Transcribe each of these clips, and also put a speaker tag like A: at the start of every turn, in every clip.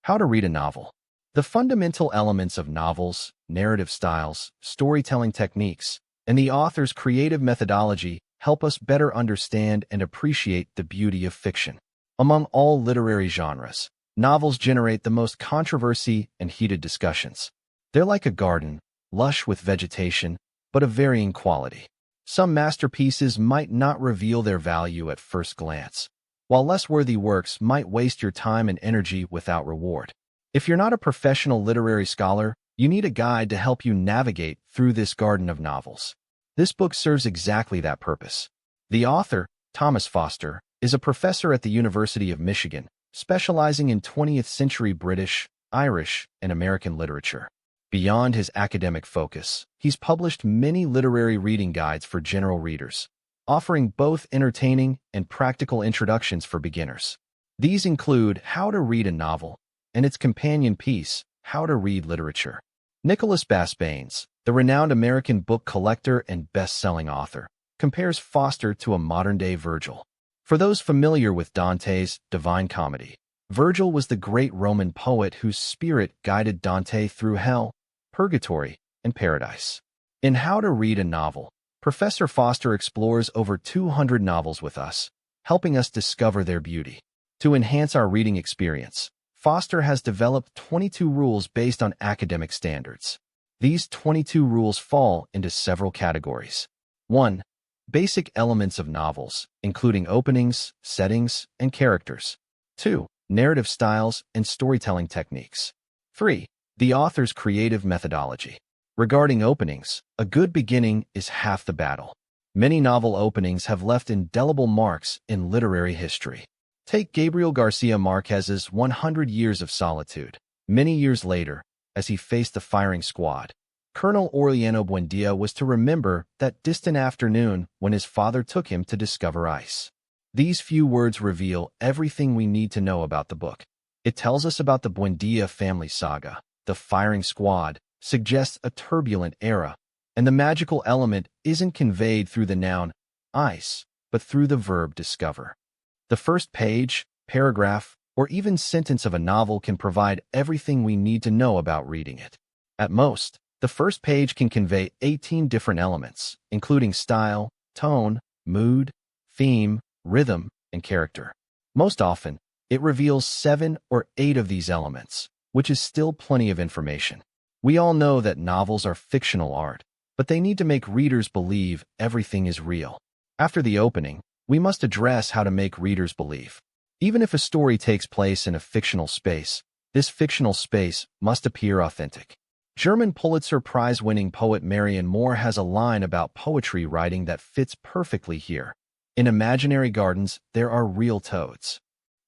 A: How to read a novel. The fundamental elements of novels, narrative styles, storytelling techniques, and the author's creative methodology help us better understand and appreciate the beauty of fiction. Among all literary genres, novels generate the most controversy and heated discussions. They're like a garden, lush with vegetation, but of varying quality. Some masterpieces might not reveal their value at first glance, while less worthy works might waste your time and energy without reward. If you're not a professional literary scholar, you need a guide to help you navigate through this garden of novels. This book serves exactly that purpose. The author, Thomas Foster, is a professor at the University of Michigan, specializing in 20th century British, Irish, and American literature. Beyond his academic focus, he's published many literary reading guides for general readers, offering both entertaining and practical introductions for beginners. These include How to Read a Novel and its companion piece, How to Read Literature. Nicholas Basbanes, the renowned American book collector and best-selling author, compares Foster to a modern-day Virgil. For those familiar with Dante's Divine Comedy, Virgil was the great Roman poet whose spirit guided Dante through hell, purgatory, and paradise. In How to Read a Novel, Professor Foster explores over 200 novels with us, helping us discover their beauty. To enhance our reading experience, Foster has developed 22 rules based on academic standards. These 22 rules fall into several categories. 1. Basic elements of novels, including openings, settings, and characters. 2. Narrative styles and storytelling techniques. 3. The author's creative methodology. Regarding openings, a good beginning is half the battle. Many novel openings have left indelible marks in literary history. Take Gabriel Garcia Marquez's 100 Years of Solitude. Many years later, as he faced the firing squad, Colonel Aureliano Buendia was to remember that distant afternoon when his father took him to discover ice. These few words reveal everything we need to know about the book. It tells us about the Buendia family saga. The firing squad suggests a turbulent era, and the magical element isn't conveyed through the noun ice, but through the verb discover. The first page, paragraph, or even sentence of a novel can provide everything we need to know about reading it. At most, the first page can convey 18 different elements, including style, tone, mood, theme, rhythm, and character. Most often, it reveals 7 or 8 of these elements, which is still plenty of information. We all know that novels are fictional art, but they need to make readers believe everything is real. After the opening, we must address how to make readers believe. Even if a story takes place in a fictional space, this fictional space must appear authentic. German Pulitzer Prize-winning poet Marianne Moore has a line about poetry writing that fits perfectly here. In imaginary gardens, there are real toads.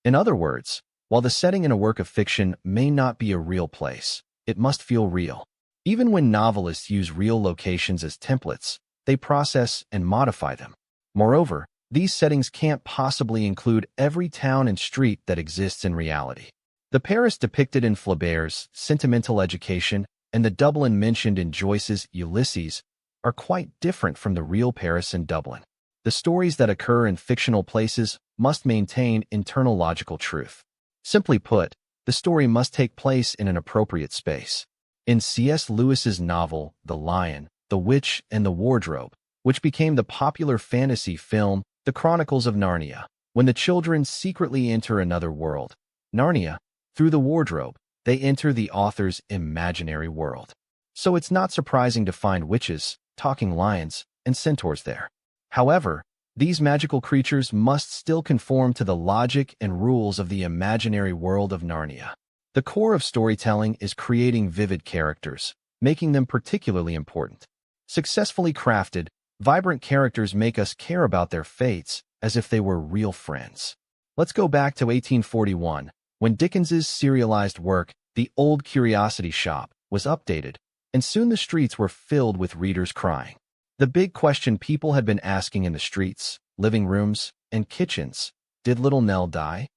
A: In other words, while the setting in a work of fiction may not be a real place, it must feel real. Even when novelists use real locations as templates, they process and modify them. Moreover, these settings can't possibly include every town and street that exists in reality. The Paris depicted in Flaubert's Sentimental Education and the Dublin mentioned in Joyce's Ulysses are quite different from the real Paris and Dublin. The stories that occur in fictional places must maintain internal logical truth. Simply put, the story must take place in an appropriate space. In C.S. Lewis's novel, The Lion, the Witch, and the Wardrobe, which became the popular fantasy film The Chronicles of Narnia, when the children secretly enter another world, Narnia, through the wardrobe, they enter the author's imaginary world. So it's not surprising to find witches, talking lions, and centaurs there. However, these magical creatures must still conform to the logic and rules of the imaginary world of Narnia. The core of storytelling is creating vivid characters, making them particularly important. Successfully crafted, vibrant characters make us care about their fates as if they were real friends. Let's go back to 1841, when Dickens's serialized work, The Old Curiosity Shop, was updated, and soon the streets were filled with readers crying. The big question people had been asking in the streets, living rooms, and kitchens, did Little Nell die?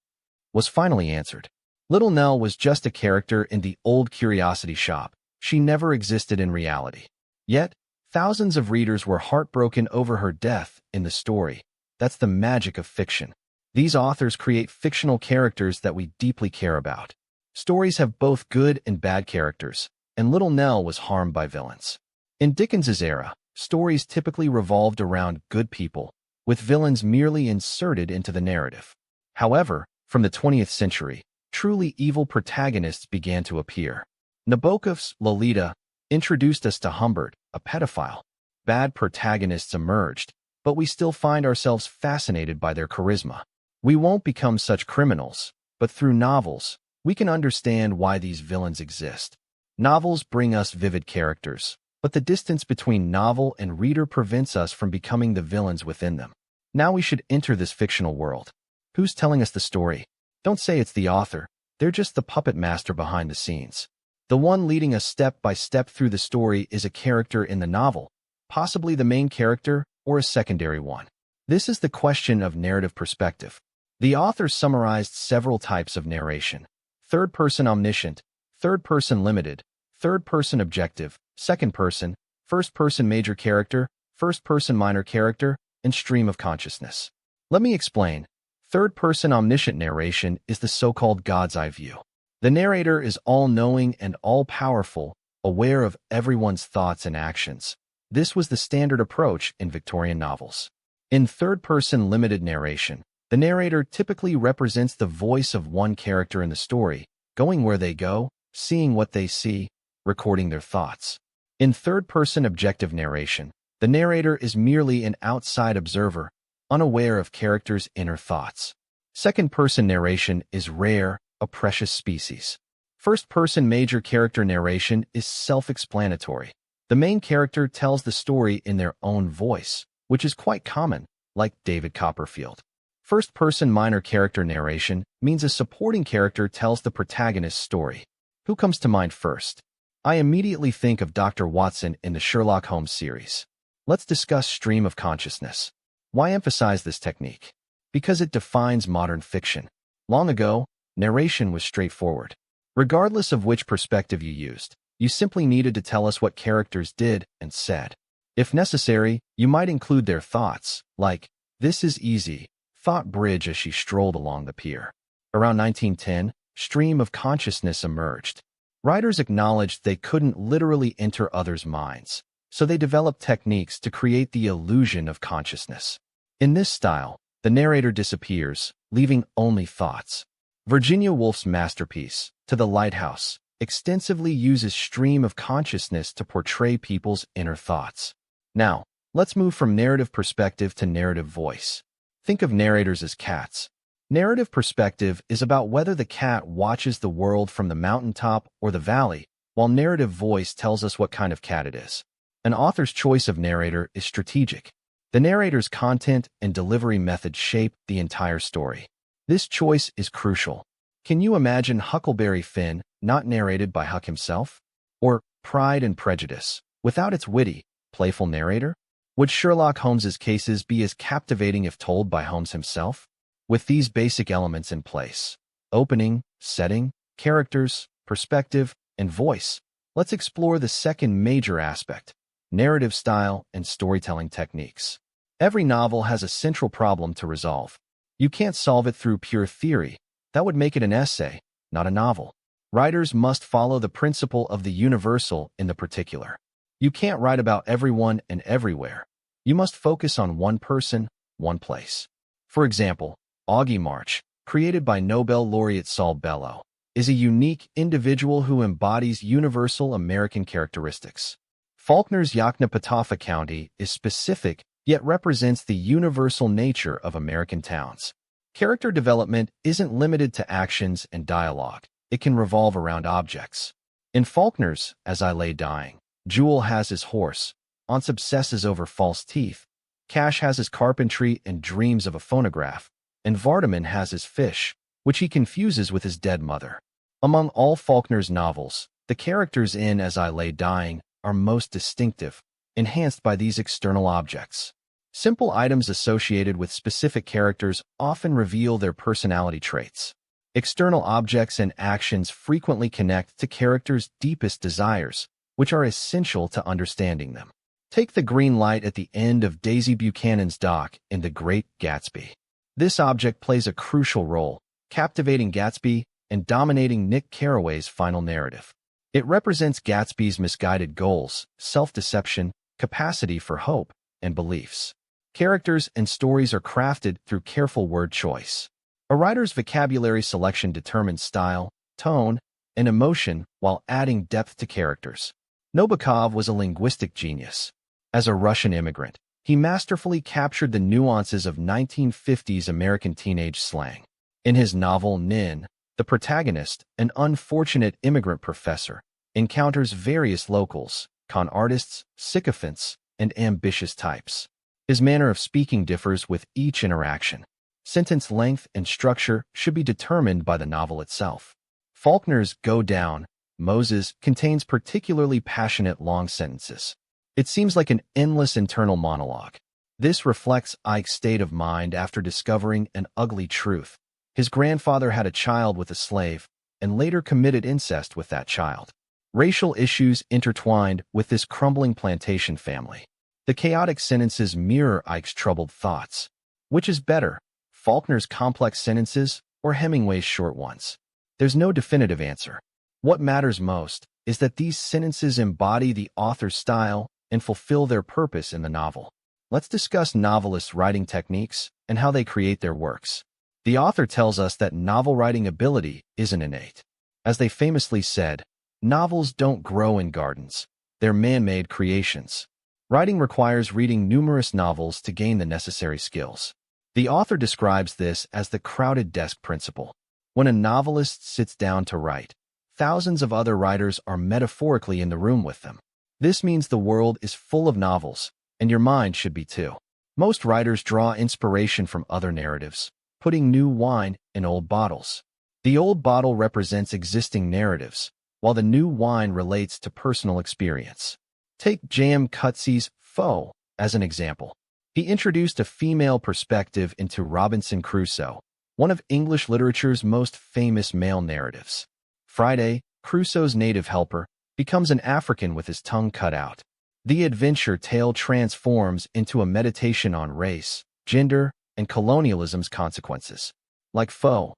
A: Was finally answered. Little Nell was just a character in The Old Curiosity Shop. She never existed in reality. Yet, thousands of readers were heartbroken over her death in the story. That's the magic of fiction. These authors create fictional characters that we deeply care about. Stories have both good and bad characters, and Little Nell was harmed by villains. In Dickens's era, stories typically revolved around good people, with villains merely inserted into the narrative. However, from the 20th century, truly evil protagonists began to appear. Nabokov's Lolita introduced us to Humbert, a pedophile. Bad protagonists emerged, but we still find ourselves fascinated by their charisma. We won't become such criminals, but through novels, we can understand why these villains exist. Novels bring us vivid characters, but the distance between novel and reader prevents us from becoming the villains within them. Now we should enter this fictional world. Who's telling us the story? Don't say it's the author. They're just the puppet master behind the scenes. The one leading us step by step through the story is a character in the novel, possibly the main character or a secondary one. This is the question of narrative perspective. The author summarized several types of narration: third-person omniscient, third-person limited, third-person objective, second-person, first-person major character, first-person minor character, and stream of consciousness. Let me explain. Third-person omniscient narration is the so-called God's eye view. The narrator is all-knowing and all-powerful, aware of everyone's thoughts and actions. This was the standard approach in Victorian novels. In third-person limited narration, the narrator typically represents the voice of one character in the story, going where they go, seeing what they see, recording their thoughts. In third-person objective narration, the narrator is merely an outside observer, unaware of characters' inner thoughts. Second-person narration is rare, a precious species. First-person major character narration is self-explanatory. The main character tells the story in their own voice, which is quite common, like David Copperfield. First-person minor character narration means a supporting character tells the protagonist's story. Who comes to mind first? I immediately think of Dr. Watson in the Sherlock Holmes series. Let's discuss stream of consciousness. Why emphasize this technique? Because it defines modern fiction. Long ago, narration was straightforward. Regardless of which perspective you used, you simply needed to tell us what characters did and said. If necessary, you might include their thoughts, like, "This is easy," thought Bridge as she strolled along the pier. Around 1910, stream of consciousness emerged. Writers acknowledged they couldn't literally enter others' minds, so they developed techniques to create the illusion of consciousness. In this style, the narrator disappears, leaving only thoughts. Virginia Woolf's masterpiece, To the Lighthouse, extensively uses stream of consciousness to portray people's inner thoughts. Now, let's move from narrative perspective to narrative voice. Think of narrators as cats. Narrative perspective is about whether the cat watches the world from the mountaintop or the valley, while narrative voice tells us what kind of cat it is. An author's choice of narrator is strategic. The narrator's content and delivery method shape the entire story. This choice is crucial. Can you imagine Huckleberry Finn not narrated by Huck himself? Or Pride and Prejudice, without its witty, playful narrator? Would Sherlock Holmes's cases be as captivating if told by Holmes himself? With these basic elements in place, opening, setting, characters, perspective, and voice, let's explore the second major aspect: narrative style and storytelling techniques. Every novel has a central problem to resolve. You can't solve it through pure theory. That would make it an essay, not a novel. Writers must follow the principle of the universal in the particular. You can't write about everyone and everywhere. You must focus on one person, one place. For example, Augie March, created by Nobel laureate Saul Bellow, is a unique individual who embodies universal American characteristics. Faulkner's Yoknapatawpha County is specific, yet represents the universal nature of American towns. Character development isn't limited to actions and dialogue. It can revolve around objects. In Faulkner's As I Lay Dying, Jewel has his horse, Once obsesses over false teeth, Cash has his carpentry and dreams of a phonograph, and Vardaman has his fish, which he confuses with his dead mother. Among all Faulkner's novels, the characters in As I Lay Dying are most distinctive, enhanced by these external objects. Simple items associated with specific characters often reveal their personality traits. External objects and actions frequently connect to characters' deepest desires, which are essential to understanding them. Take the green light at the end of Daisy Buchanan's dock in The Great Gatsby. This object plays a crucial role, captivating Gatsby and dominating Nick Carraway's final narrative. It represents Gatsby's misguided goals, self-deception, capacity for hope, and beliefs. Characters and stories are crafted through careful word choice. A writer's vocabulary selection determines style, tone, and emotion while adding depth to characters. Nabokov was a linguistic genius. As a Russian immigrant, he masterfully captured the nuances of 1950s American teenage slang. In his novel Nin, the protagonist, an unfortunate immigrant professor, encounters various locals, con artists, sycophants, and ambitious types. His manner of speaking differs with each interaction. Sentence length and structure should be determined by the novel itself. Faulkner's Go Down, Moses contains particularly passionate long sentences. It seems like an endless internal monologue. This reflects Ike's state of mind after discovering an ugly truth. His grandfather had a child with a slave and later committed incest with that child. Racial issues intertwined with this crumbling plantation family. The chaotic sentences mirror Ike's troubled thoughts. Which is better, Faulkner's complex sentences or Hemingway's short ones? There's no definitive answer. What matters most is that these sentences embody the author's style and fulfill their purpose in the novel. Let's discuss novelists' writing techniques and how they create their works. The author tells us that novel writing ability isn't innate. As they famously said, novels don't grow in gardens. They're man-made creations. Writing requires reading numerous novels to gain the necessary skills. The author describes this as the crowded desk principle. When a novelist sits down to write, thousands of other writers are metaphorically in the room with them. This means the world is full of novels, and your mind should be too. Most writers draw inspiration from other narratives, putting new wine in old bottles. The old bottle represents existing narratives, while the new wine relates to personal experience. Take J.M. Coetzee's Foe as an example. He introduced a female perspective into Robinson Crusoe, one of English literature's most famous male narratives. Friday, Crusoe's native helper, becomes an African with his tongue cut out. The adventure tale transforms into a meditation on race, gender, and colonialism's consequences. Like Foe,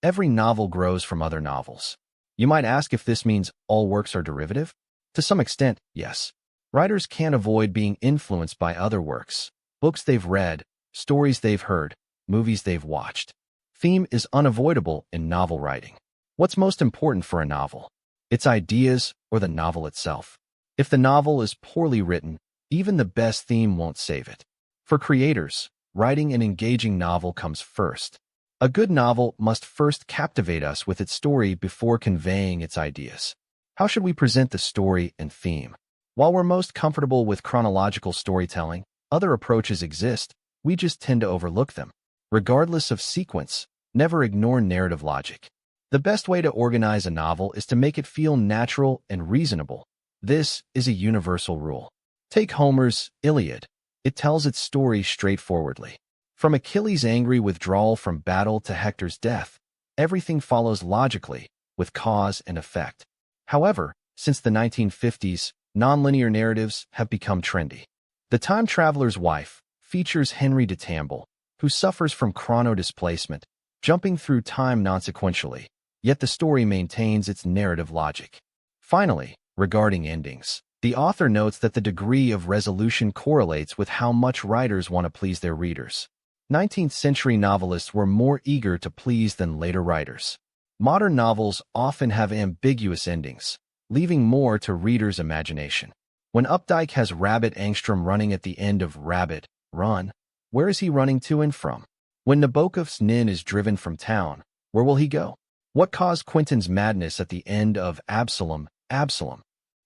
A: every novel grows from other novels. You might ask if this means all works are derivative? To some extent, yes. Writers can't avoid being influenced by other works, books they've read, stories they've heard, movies they've watched. Theme is unavoidable in novel writing. What's most important for a novel? Its ideas or the novel itself? If the novel is poorly written, even the best theme won't save it. For creators, writing an engaging novel comes first. A good novel must first captivate us with its story before conveying its ideas. How should we present the story and theme? While we're most comfortable with chronological storytelling, other approaches exist, we just tend to overlook them. Regardless of sequence, never ignore narrative logic. The best way to organize a novel is to make it feel natural and reasonable. This is a universal rule. Take Homer's Iliad. It tells its story straightforwardly. From Achilles' angry withdrawal from battle to Hector's death, everything follows logically, with cause and effect. However, since the 1950s, nonlinear narratives have become trendy. The Time Traveler's Wife features Henry de Tamble, who suffers from chronodisplacement, jumping through time non-sequentially, yet the story maintains its narrative logic. Finally, regarding endings, the author notes that the degree of resolution correlates with how much writers want to please their readers. 19th-century novelists were more eager to please than later writers. Modern novels often have ambiguous endings, leaving more to readers' imagination. When Updike has Rabbit Angstrom running at the end of Rabbit, Run, where is he running to and from? When Nabokov's Nin is driven from town, where will he go? What caused Quentin's madness at the end of Absalom, Absalom?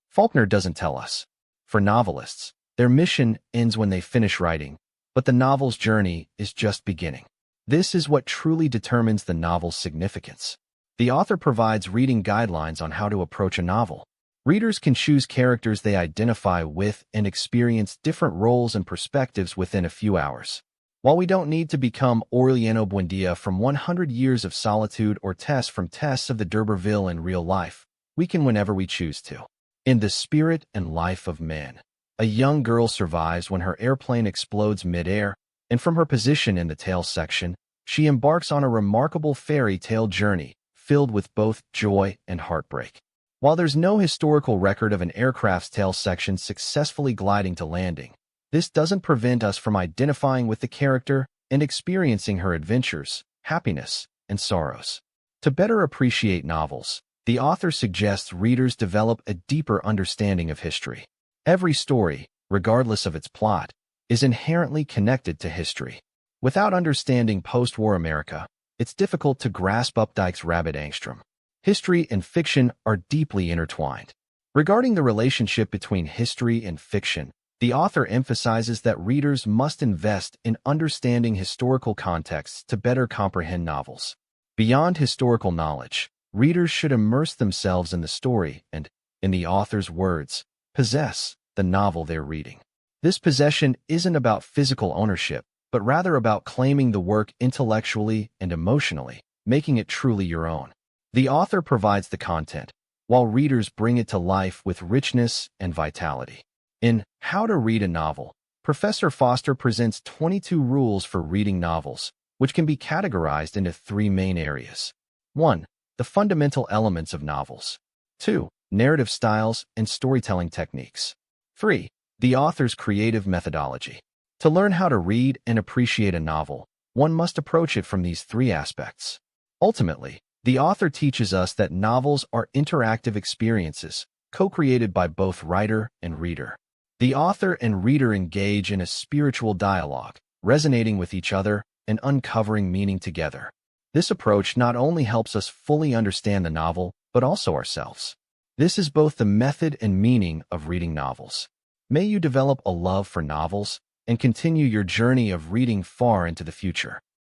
A: Faulkner doesn't tell us. For novelists, their mission ends when they finish writing, but the novel's journey is just beginning. This is what truly determines the novel's significance. The author provides reading guidelines on how to approach a novel. Readers can choose characters they identify with and experience different roles and perspectives within a few hours. While we don't need to become Aureliano Buendia from 100 Years of Solitude or Tess from Tess of the D'Urberville in real life, we can whenever we choose to. In The Spirit and Life of Man, a young girl survives when her airplane explodes mid-air, and from her position in the tale section, she embarks on a remarkable fairy tale journey, filled with both joy and heartbreak. While there's no historical record of an aircraft's tail section successfully gliding to landing, this doesn't prevent us from identifying with the character and experiencing her adventures, happiness, and sorrows. To better appreciate novels, the author suggests readers develop a deeper understanding of history. Every story, regardless of its plot, is inherently connected to history. Without understanding post-war America, it's difficult to grasp Updike's rabbit angstrom. History and fiction are deeply intertwined. Regarding the relationship between history and fiction, the author emphasizes that readers must invest in understanding historical contexts to better comprehend novels. Beyond historical knowledge, readers should immerse themselves in the story and, in the author's words, possess the novel they're reading. This possession isn't about physical ownership, but rather about claiming the work intellectually and emotionally, making it truly your own. The author provides the content, while readers bring it to life with richness and vitality. In How to Read a Novel, Professor Foster presents 22 rules for reading novels, which can be categorized into 3 main areas. 1. The fundamental elements of novels. 2. Narrative styles and storytelling techniques. 3. The author's creative methodology. To learn how to read and appreciate a novel, one must approach it from these 3 aspects. Ultimately, the author teaches us that novels are interactive experiences, co-created by both writer and reader. The author and reader engage in a spiritual dialogue, resonating with each other and uncovering meaning together. This approach not only helps us fully understand the novel, but also ourselves. This is both the method and meaning of reading novels. May you develop a love for novels and continue your journey of reading far into the future.